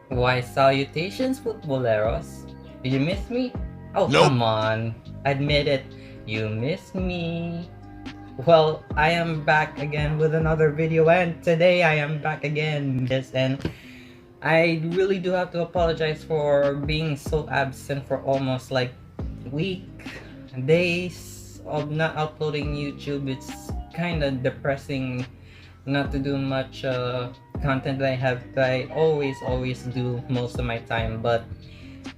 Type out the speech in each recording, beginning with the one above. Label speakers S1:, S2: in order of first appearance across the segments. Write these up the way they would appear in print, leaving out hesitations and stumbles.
S1: Why, salutations, footballeros. Did you miss me? Oh,
S2: Nope.
S1: come on. Admit it. You miss me. Well, I am back again with another video, and today I am back again. Yes, and I really do have to apologize for being so absent for almost like week, days of not uploading YouTube. It's kind of depressing not to do much content that I always do most of my time, but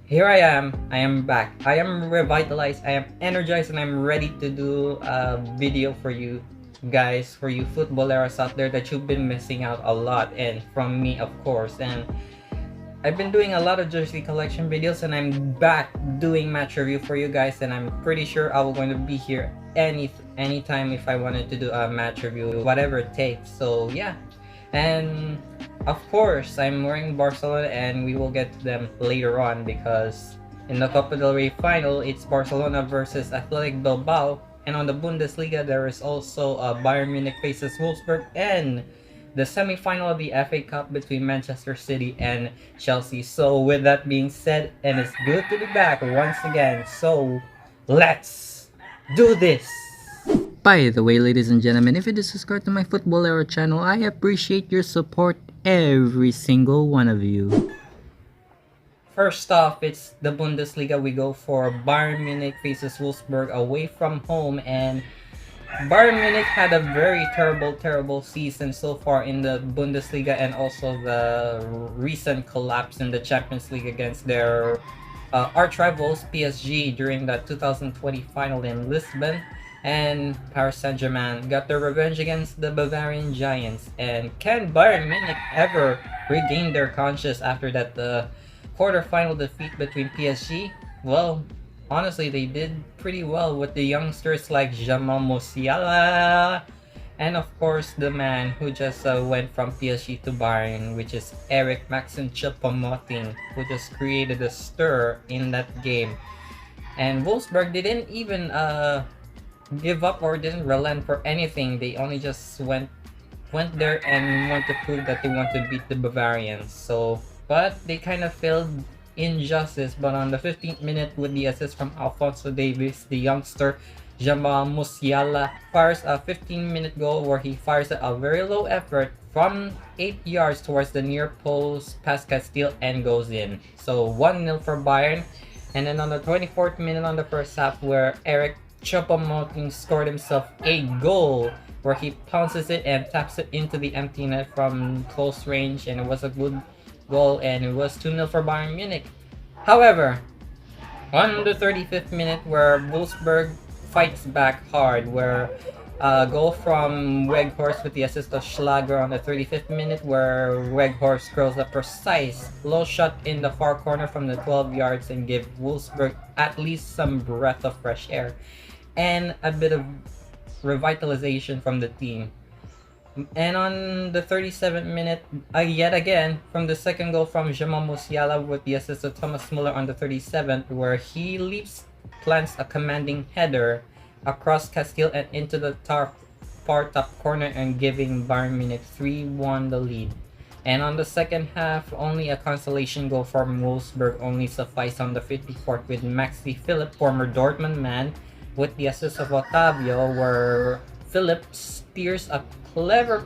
S1: here I am back, I am revitalized, I am energized, and I'm ready to do a video for you guys, for you footballers out there that you've been missing out a lot, and from me of course. And I've been doing a lot of jersey collection videos, and I'm back doing match review for you guys, and I'm pretty sure I will going to be here anytime if I wanted to do a match review, whatever it takes. So yeah, and of course I'm wearing Barcelona, and we will get to them later on because in the Copa del Rey final it's Barcelona versus Athletic Bilbao, and on the Bundesliga there is also Bayern Munich faces Wolfsburg, and the semifinal of the FA Cup between Manchester City and Chelsea. So with that being said, and it's good to be back once again. So let's do this. By the way, ladies and gentlemen, if you did subscribe to my Football Era channel, I appreciate your support, every single one of you. First off, it's the Bundesliga. We go for Bayern Munich faces Wolfsburg away from home, and Bayern Munich had a very terrible season so far in the Bundesliga, and also the recent collapse in the Champions League against their arch rivals PSG during the 2020 final in Lisbon. And Paris Saint-Germain got their revenge against the Bavarian Giants. And can Bayern Munich ever regain their conscience after that quarterfinal defeat between PSG? Well, honestly, they did pretty well with the youngsters like Jamal Musiala, and of course the man who just went from PSG to Bayern, which is Eric Maxim Choupo-Moting, who just created a stir in that game. And Wolfsburg didn't even give up or didn't relent for anything. They only just went there and want to prove that they want to beat the Bavarians. So, but they kind of failed injustice. But on the 15th minute, with the assist from Alphonso Davies, the youngster Jamal Musiala fires a 15-minute goal where he fires a very low effort from 8 yards towards the near post past Castile and goes in. So 1-0 for Bayern. And then on the 24th minute on the first half, where Eric Choupo-Moting scored himself a goal where he pounces it and taps it into the empty net from close range, and it was a good goal, and it was 2-0 for Bayern Munich. However, on the 35th minute, where Wolfsburg fights back hard, where a goal from Weghorst with the assist of Schlager on the 35th minute, where Weghorst curls a precise low shot in the far corner from the 12 yards and give Wolfsburg at least some breath of fresh air and a bit of revitalization from the team. And on the 37th minute, yet again, from the second goal from Jamal Musiala with the assist of Thomas Muller on the 37th, where he plants a commanding header across Castile and into the far top corner, and giving Bayern Munich 3-1 the lead. And on the second half, only a consolation goal from Wolfsburg only sufficed on the 54th, with Maxi Philipp, former Dortmund man, with the assist of Otavio, where Philipp steers a clever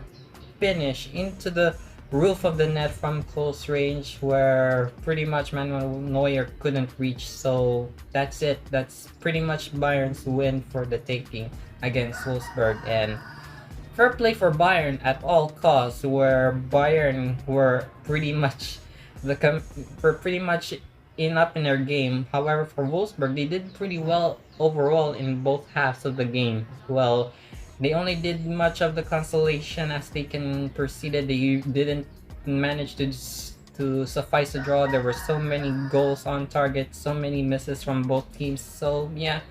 S1: finish into the roof of the net from close range, where pretty much Manuel Neuer couldn't reach. So that's it. That's pretty much Bayern's win for the taking against Wolfsburg. And fair play for Bayern at all costs, where Bayern were pretty much up in their game. However, for Wolfsburg, they did pretty well overall in both halves of the game. Well, they only did much of the consolation as they can proceeded. They didn't manage to suffice a draw. There were so many goals on target, so many misses from both teams. So yeah,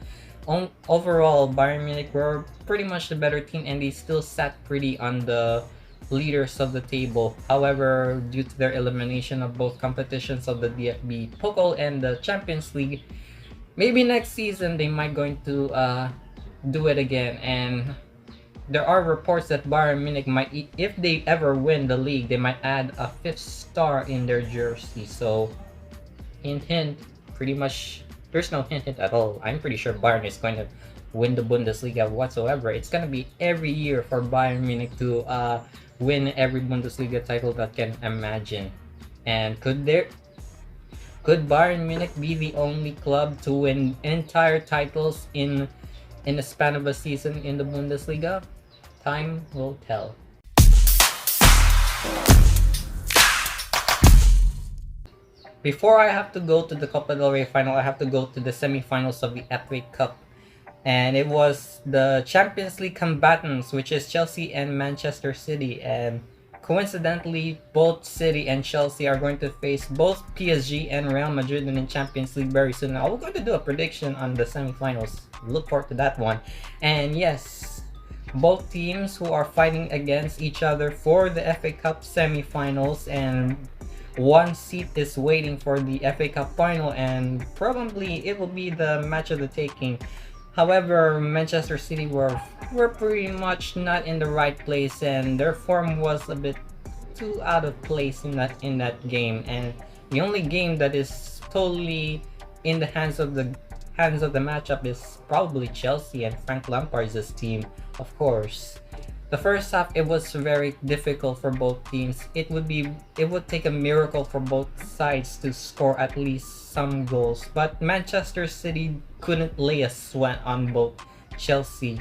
S1: overall, Bayern Munich were pretty much the better team, and they still sat pretty on the leaders of the table. However, due to their elimination of both competitions of the DFB Pokal and the Champions League, maybe next season they might going to do it again. And there are reports that Bayern Munich might, if they ever win the league, they might add a fifth star in their jersey. So, hint, pretty much, there's no hint at all. I'm pretty sure Bayern is going to win the Bundesliga whatsoever. It's going to be every year for Bayern Munich to win every Bundesliga title that can imagine. And could Bayern Munich be the only club to win entire titles in the span of a season in the Bundesliga? Time will tell. Before I have to go to the Copa del Rey final, I have to go to the semifinals of the FA Cup. And it was the Champions League combatants, which is Chelsea and Manchester City. And coincidentally, both City and Chelsea are going to face both PSG and Real Madrid in the Champions League very soon. Now, we're going to do a prediction on the semifinals. Look forward to that one. And yes, both teams who are fighting against each other for the FA Cup semifinals, and one seat is waiting for the FA Cup final, and probably it will be the match of the taking. However, Manchester City were pretty much not in the right place, and their form was a bit too out of place in that game. And the only game that is totally in the hands of the matchup is probably Chelsea and Frank Lampard's team, of course. The first half, it was very difficult for both teams. It would take a miracle for both sides to score at least some goals, but Manchester City couldn't lay a sweat on both Chelsea.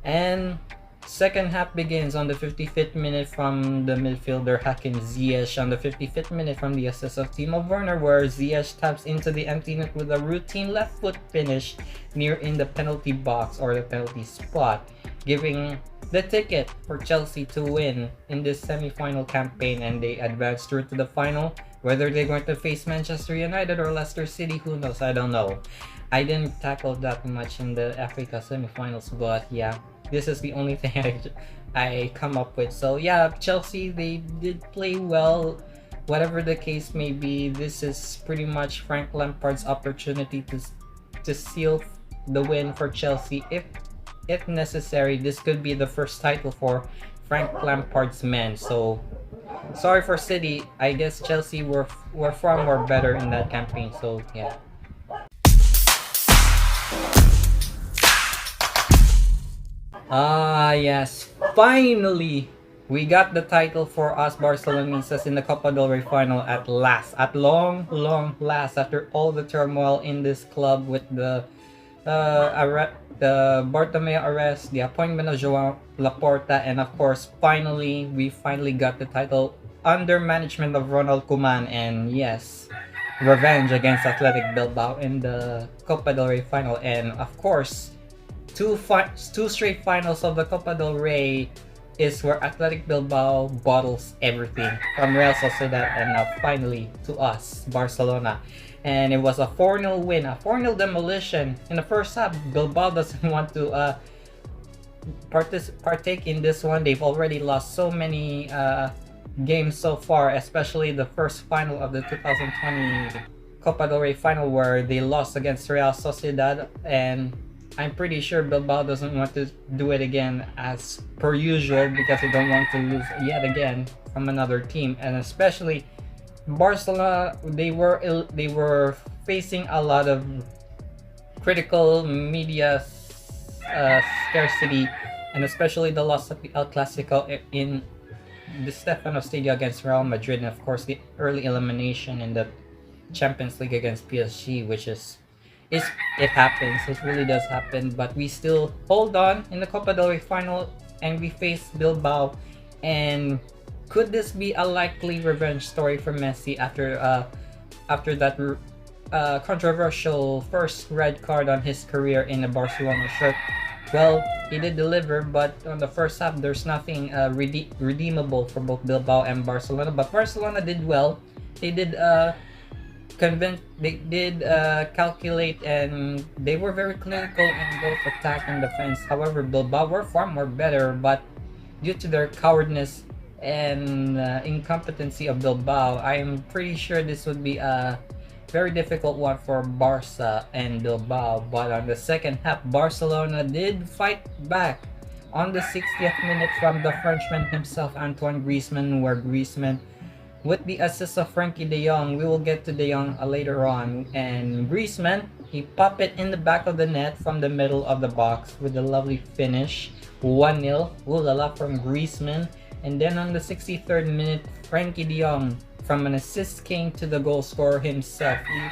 S1: And second half begins on the 55th minute from the midfielder Hakim Ziyech, on the 55th minute from the assist of Timo Werner, where Ziyech taps into the empty net with a routine left foot finish near in the penalty box or the penalty spot, giving the ticket for Chelsea to win in this semi-final campaign, and they advance through to the final. Whether they're going to face Manchester United or Leicester City, who knows? I don't know. I didn't tackle that much in the FA Cup semi-finals, but yeah, this is the only thing I come up with. So yeah, Chelsea, they did play well. Whatever the case may be, this is pretty much Frank Lampard's opportunity to seal the win for Chelsea. If necessary, this could be the first title for Frank Lampard's men. So sorry for City. I guess Chelsea were far more better in that campaign. So yeah. Yes, finally we got the title for us Barcelonistas in the Copa del Rey final at last, at long last, after all the turmoil in this club with the Bartomeu arrest, the appointment of João Laporta, and of course, we finally got the title under management of Ronald Koeman. And yes, revenge against Athletic Bilbao in the Copa del Rey final, and of course, two straight finals of the Copa del Rey is where Athletic Bilbao bottles everything, from Real Sociedad and now finally to us, Barcelona. And it was a 4-0 win, a 4-0 demolition. In the first half, Bilbao doesn't want to partake in this one. They've already lost so many games so far, especially the first final of the 2020 Copa del Rey final, where they lost against Real Sociedad, and I'm pretty sure Bilbao doesn't want to do it again as per usual, because they don't want to lose yet again from another team. And especially Barcelona, they were facing a lot of critical media scarcity, and especially the loss of the El Clasico in the Stefano Stadium against Real Madrid, and of course the early elimination in the Champions League against PSG, which it happens. It really does happen. But we still hold on in the Copa del Rey final, and we face Bilbao. And could this be a likely revenge story for Messi after that controversial first red card on his career in a Barcelona shirt? Well, he did deliver, but on the first half, there's nothing redeemable for both Bilbao and Barcelona. But Barcelona did well. They did calculate, and they were very clinical in both attack and defense. However, Bilbao were far more better, but due to their cowardness and incompetency of Bilbao, I'm pretty sure this would be a very difficult one for Barca and Bilbao. But on the second half, Barcelona did fight back. on the 60th minute from the Frenchman himself, Antoine Griezmann, where Griezmann with the assist of Frankie de Jong. We will get to de Jong later on. And Griezmann, he popped it in the back of the net from the middle of the box with a lovely finish. 1-0. Ooh la la from Griezmann. And then on the 63rd minute, Frankie de Jong from an assist came to the goal scorer himself. He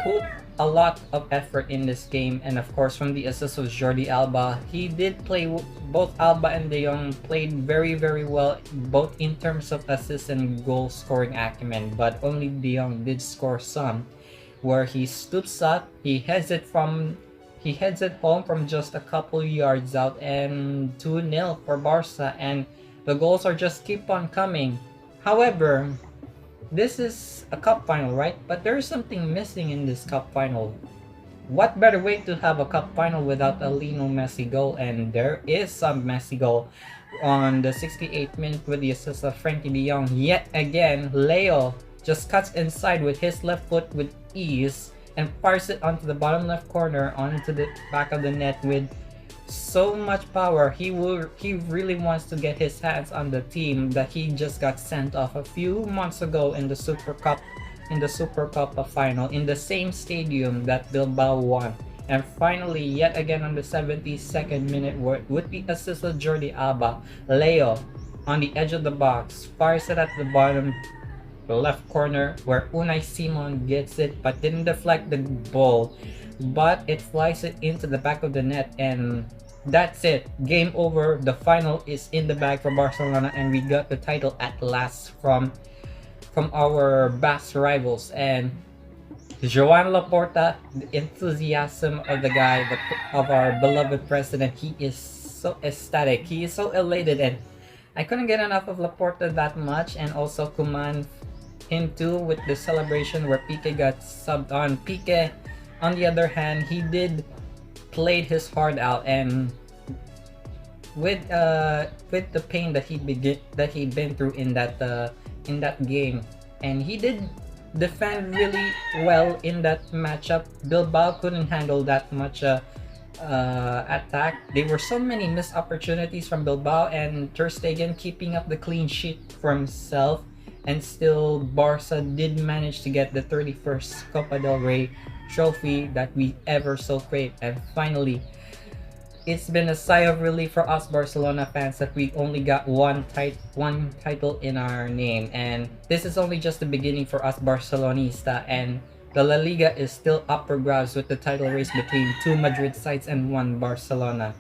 S1: put a lot of effort in this game, and of course from the assist of Jordi Alba. He did play, both Alba and De Jong played very well, both in terms of assist and goal scoring acumen, but only De Jong did score some, where he stoops up, he heads it home from just a couple yards out, and 2-0 for Barca, and the goals are just keep on coming. However, this is a cup final, right? But there's something missing in this cup final. What better way to have a cup final without a Lionel Messi goal? And there is some Messi goal on the 68th minute with the assist of Frankie de Jong. Yet again, Leo just cuts inside with his left foot with ease and fires it onto the bottom left corner onto the back of the net with so much power. He really wants to get his hands on the team that he just got sent off a few months ago in the Super Cup final in the same stadium that Bilbao won. And finally, yet again on the 72nd minute, with the assist of Jordi Alba, Leo on the edge of the box fires it at the bottom left corner where Unai Simon gets it but didn't deflect the ball, but it flies it into the back of the net, and that's it. Game over. The final is in the bag for Barcelona, and we got the title at last from our Basque rivals. And Joan Laporta, the enthusiasm of the guy, of our beloved president, he is so ecstatic. He is so elated, and I couldn't get enough of Laporta that much, and also Koeman, him too, with the celebration where Piqué got subbed on. Piqué, on the other hand, he did played his heart out, and with the pain that he'd been through in that game, and he did defend really well in that matchup. Bilbao couldn't handle that much attack. There were so many missed opportunities from Bilbao, and Ter Stegen keeping up the clean sheet for himself, and still Barca did manage to get the 31st Copa del Rey trophy that we ever so crave. And finally, it's been a sigh of relief for us Barcelona fans that we only got one title in our name, and this is only just the beginning for us Barcelonista, and the La Liga is still up for grabs with the title race between two Madrid sides and one Barcelona.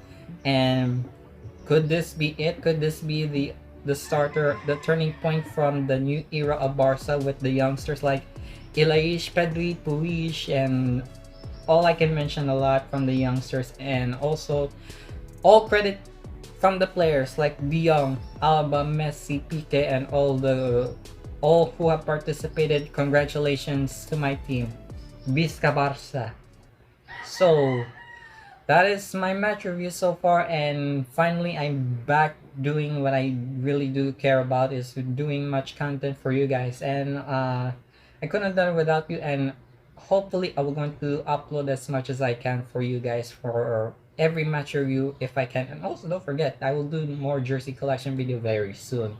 S1: And could this be it? Could this be the turning point from the new era of Barca with the youngsters like Ilaish, Pedri, Puig, and all I can mention a lot from the youngsters, and also all credit from the players like De Jong, Alba, Messi, Piqué, and all who have participated. Congratulations to my team, Visca Barca. So that is my match review so far, and finally I'm back doing what I really do care about, is doing much content for you guys, and I couldn't have done it without you, and hopefully I will going to upload as much as I can for you guys for every match review if I can. And also don't forget, I will do more jersey collection video very soon.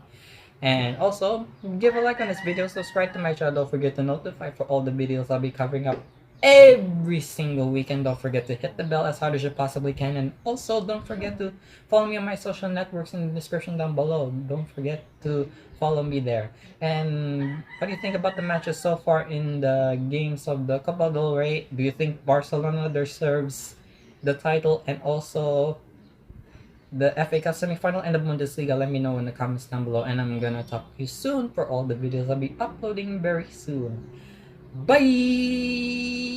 S1: And also give a like on this video, subscribe to my channel, don't forget to notify for all the videos I'll be covering up every single weekend. Don't forget to hit the bell as hard as you possibly can, and also don't forget to follow me on my social networks in the description down below. Don't forget to follow me there. And what do you think about the matches so far in the games of the Copa del Rey? Do you think Barcelona deserves the title, and also the FA Cup semifinal and the Bundesliga? Let me know in the comments down below, and I'm gonna talk to you soon for all the videos I'll be uploading very soon. Bye!